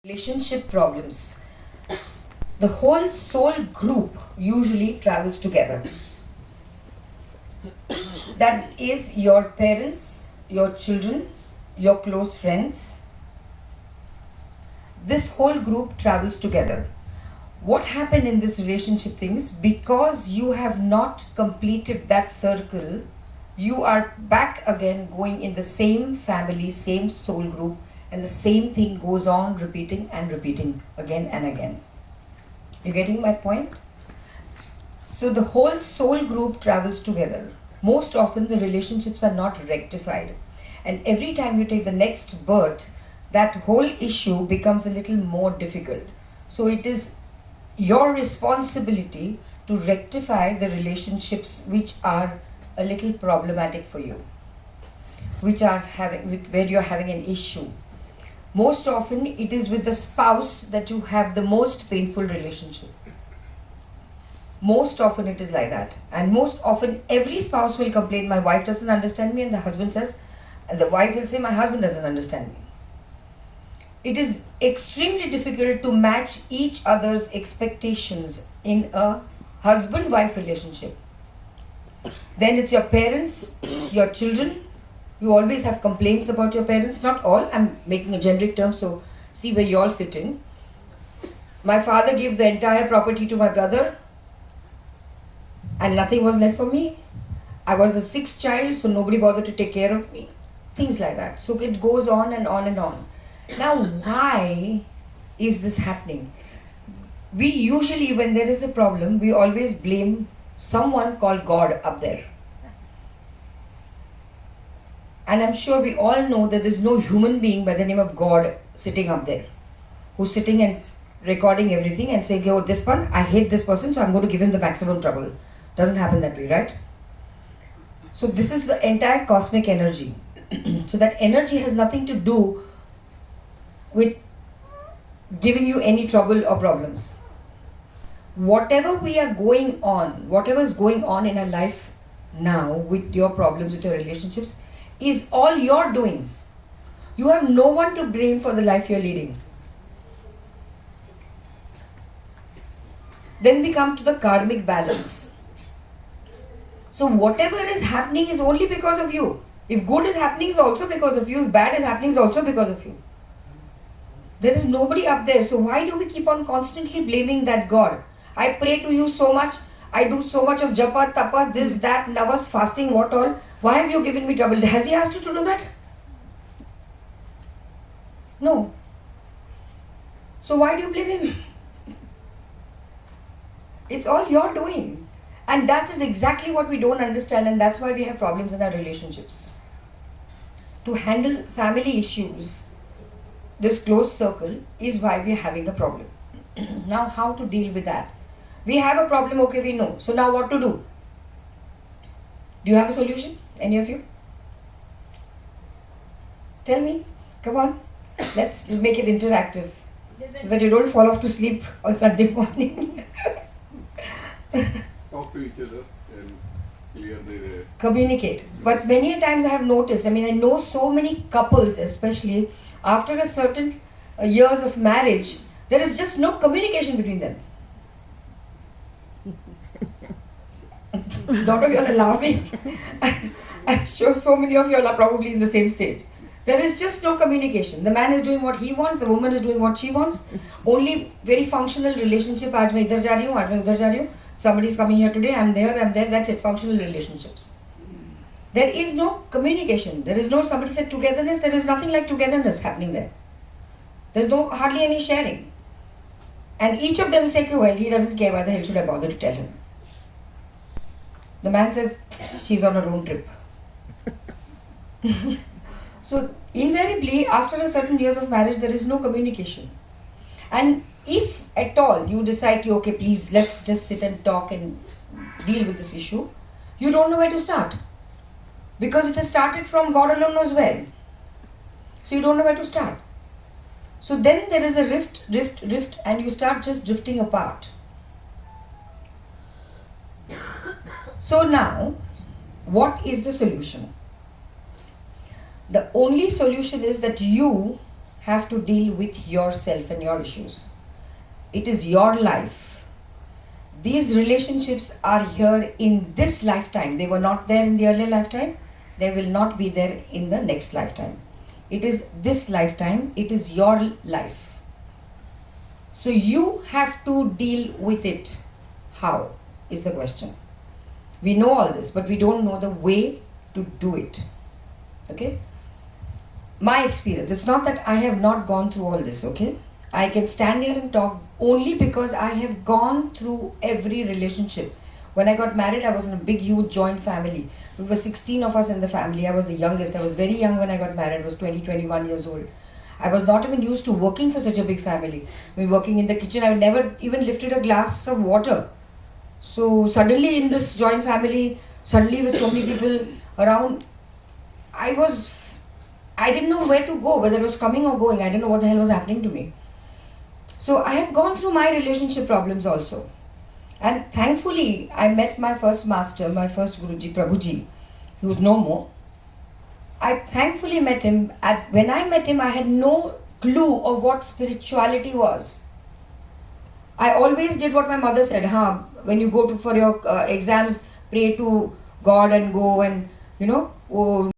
Relationship problems. The whole soul group usually travels together. That is your parents, your children, your close friends. This whole group travels together. What happened in this relationship things, because you have not completed that circle, you are back again going in the same family, same soul group, and the same thing goes on repeating and repeating again and again. You getting my point? So the whole soul group travels together. Most often the relationships are not rectified, and every time you take the next birth, that whole issue becomes a little more difficult. So it is your responsibility to rectify the relationships which are a little problematic for you, which are where you're having an issue. Most often it is with the spouse that you have the most painful relationship. Most often it is like that. And most often every spouse will complain, my wife doesn't understand me, and the husband says, and the wife will say, my husband doesn't understand me. It is extremely difficult to match each other's expectations in a husband-wife relationship. Then it's your parents, your children. You always have complaints about your parents. Not all, I'm making a generic term, so see where you all fit in. My father gave the entire property to my brother, and nothing was left for me. I was the sixth child, so nobody bothered to take care of me. Things like that. So it goes on and on and on. Now, why is this happening? We usually, when there is a problem, we always blame someone called God up there. And I'm sure we all know that there's no human being by the name of God sitting up there, who's sitting and recording everything and saying, oh, this one, I hate this person, so I'm going to give him the maximum trouble. Doesn't happen that way, right? So this is the entire cosmic energy. So that energy has nothing to do with giving you any trouble or problems. Whatever we are going on, whatever is going on in our life now with your problems, with your relationships, is all you're doing. You have no one to blame for the life you're leading. Then we come to the karmic balance. So whatever is happening is only because of you. If good is happening, it's also because of you. If bad is happening, it's also because of you. There is nobody up there. So why do we keep on constantly blaming that God? I pray to you so much. I do so much of japa, tapa, this, that, navas, fasting, what all. Why have you given me trouble? Has he asked you to do that? No. So why do you blame him? It's all you're doing. And that is exactly what we don't understand, and that's why we have problems in our relationships. To handle family issues, this closed circle is why we are having a problem. Now, how to deal with that? We have a problem, okay, we know. So now what to do? Do you have a solution? Any of you? Tell me. Come on. Let's make it interactive so that you don't fall off to sleep on Sunday morning. Talk to each other and clear the... Communicate. But many a times I have noticed, I know so many couples, especially after a certain years of marriage, there is just no communication between them. A lot of you all are laughing. I'm sure so many of you all are probably in the same stage. There is just no communication. The man is doing what he wants, the woman is doing what she wants. Only very functional relationship. Aaj main idhar ja rahi hu, aaj main udhar ja rahi hu. Somebody is coming here today, I'm there, that's it. Functional relationships. There is no communication. There is no, somebody said togetherness, there is nothing like togetherness happening there. There's no hardly any sharing. And each of them say, well, he doesn't care, why the hell should I bother to tell him? The man says, she's on her own trip. So invariably, after a certain years of marriage, there is no communication. And if at all you decide, okay, please, let's just sit and talk and deal with this issue, you don't know where to start. Because it has started from God alone knows where. So you don't know where to start. So then there is a rift, and you start just drifting apart. So now, what is the solution? The only solution is that you have to deal with yourself and your issues. It is your life. These relationships are here in this lifetime. They were not there in the earlier lifetime. They will not be there in the next lifetime. It is this lifetime. It is your life. So you have to deal with it. How is the question? We know all this, but we don't know the way to do it. Okay? My experience, it's not that I have not gone through all this, okay? I can stand here and talk only because I have gone through every relationship. When I got married, I was in a big, huge joint family. We were 16 of us in the family. I was the youngest. I was very young when I got married. I was 20, 21 years old. I was not even used to working for such a big family. I mean, working in the kitchen, I never even lifted a glass of water. So suddenly in this joint family, suddenly with so many people around, I didn't know where to go, whether it was coming or going. I didn't know what the hell was happening to me. So I have gone through my relationship problems also. And thankfully, I met my first master, my first Guruji, Prabhuji, who is no more. I thankfully met him. When I met him, I had no clue of what spirituality was. I always did what my mother said, when you go for your exams, pray to God and go and,